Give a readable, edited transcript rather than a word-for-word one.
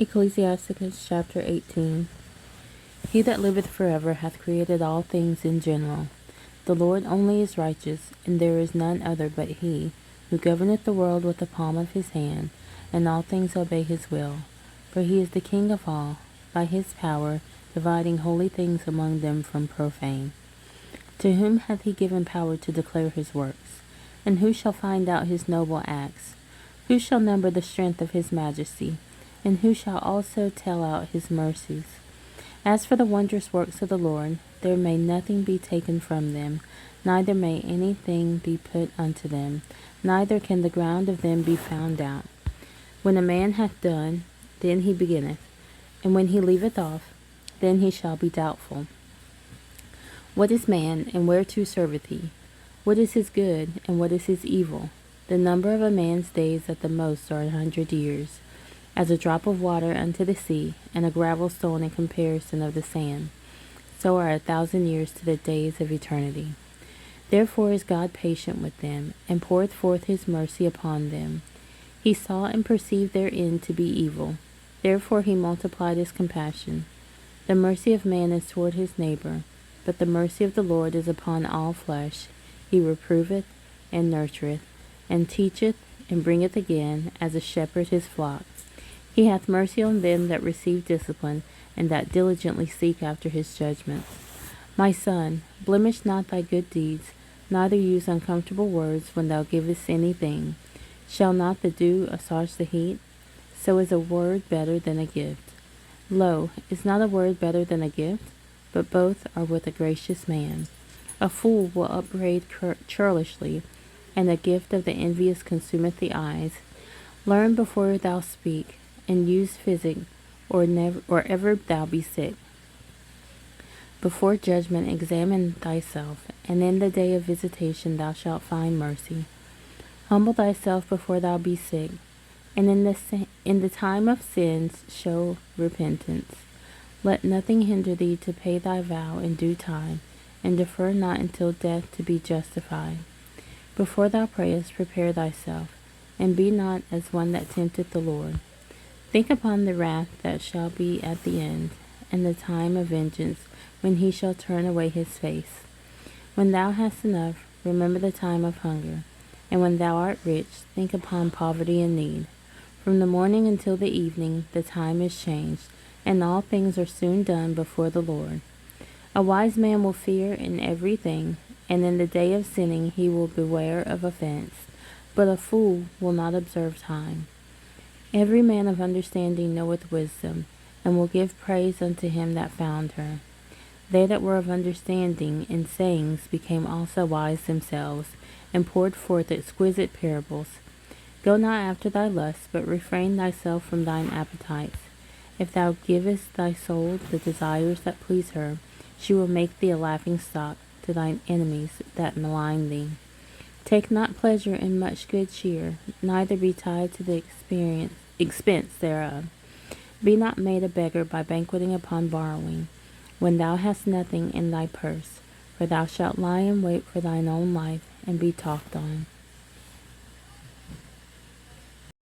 Ecclesiasticus Chapter 18. He that liveth forever hath created all things in general. The Lord only is righteous, and there is none other but he, who governeth the world with the palm of his hand, and all things obey his will. For he is the King of all, by his power dividing holy things among them from profane. To whom hath he given power to declare his works? And who shall find out his noble acts? Who shall number the strength of his majesty? And who shall also tell out his mercies? As for the wondrous works of the Lord, there may nothing be taken from them, neither may anything be put unto them, neither can the ground of them be found out. When a man hath done, then he beginneth, and when he leaveth off, then he shall be doubtful. What is man, and whereto serveth he? What is his good, and what is his evil? The number of a man's days at the most are 100 years, as a drop of water unto the sea, and a gravel stone in comparison of the sand. So are 1,000 years to the days of eternity. Therefore is God patient with them, and poureth forth his mercy upon them. He saw and perceived their end to be evil. Therefore he multiplied his compassion. The mercy of man is toward his neighbor, but the mercy of the Lord is upon all flesh. He reproveth, and nurtureth, and teacheth, and bringeth again, as a shepherd his flock. He hath mercy on them that receive discipline, and that diligently seek after his judgments. My son, blemish not thy good deeds, neither use uncomfortable words when thou givest anything. Shall not the dew assuage the heat? So is a word better than a gift. Lo, is not a word better than a gift? But both are with a gracious man. A fool will upbraid churlishly, and a gift of the envious consumeth the eyes. Learn before thou speak, and use physic, or ever thou be sick. Before judgment examine thyself, and in the day of visitation thou shalt find mercy. Humble thyself before thou be sick, and in the time of sins show repentance. Let nothing hinder thee to pay thy vow in due time, and defer not until death to be justified. Before thou prayest, prepare thyself, and be not as one that tempteth the Lord. Think upon the wrath that shall be at the end, and the time of vengeance, when he shall turn away his face. When thou hast enough, remember the time of hunger, and when thou art rich, think upon poverty and need. From the morning until the evening the time is changed, and all things are soon done before the Lord. A wise man will fear in everything, and in the day of sinning he will beware of offense, but a fool will not observe time. Every man of understanding knoweth wisdom, and will give praise unto him that found her. They that were of understanding in sayings became also wise themselves, and poured forth exquisite parables. Go not after thy lusts, but refrain thyself from thine appetites. If thou givest thy soul the desires that please her, she will make thee a laughing stock to thine enemies that malign thee. Take not pleasure in much good cheer, neither be tied to the expense thereof. Be not made a beggar by banqueting upon borrowing, when thou hast nothing in thy purse, for thou shalt lie in wait for thine own life, and be talked on.